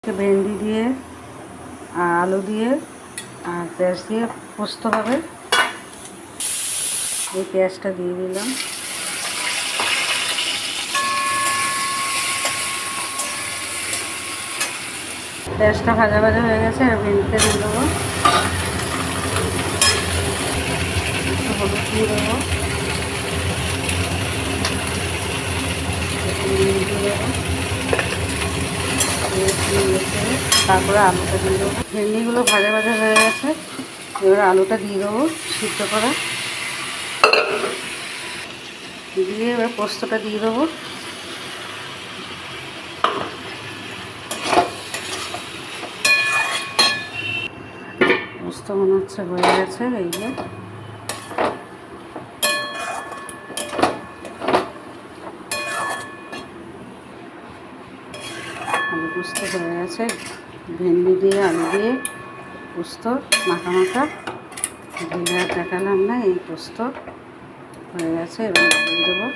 ভেন্ডি দিয়ে আর আলু দিয়ে আর পেঁয়াজ দিয়ে পোস্ত হবে। এই পেঁয়াজটা দিয়ে দিলাম। পেঁয়াজটা ভাজা ভাজা হয়ে গেছে, আর ভেন্ডিটা দিয়ে দেবো। হলুদ দিয়ে দেবো, তারপরে আলুটা দিয়ে দেবো। ভেন্ডিগুলো ভাজা ভাজা হয়ে গেছে, এবার আলুটা দিয়ে দেবো সিদ্ধ করা, দিয়ে এবার পোস্তটা দিয়ে দেবো। পোস্ত মনে হচ্ছে হয়ে গেছে। এই যে আলু পোস্ত হয়ে গেছে, ভেন্ডি দিয়ে আলু দিয়ে পোস্ত মাখা মাখা দিলে আর দেখালাম না। এই পোস্ত হয়ে গেছে, এবার দিয়ে দেবো।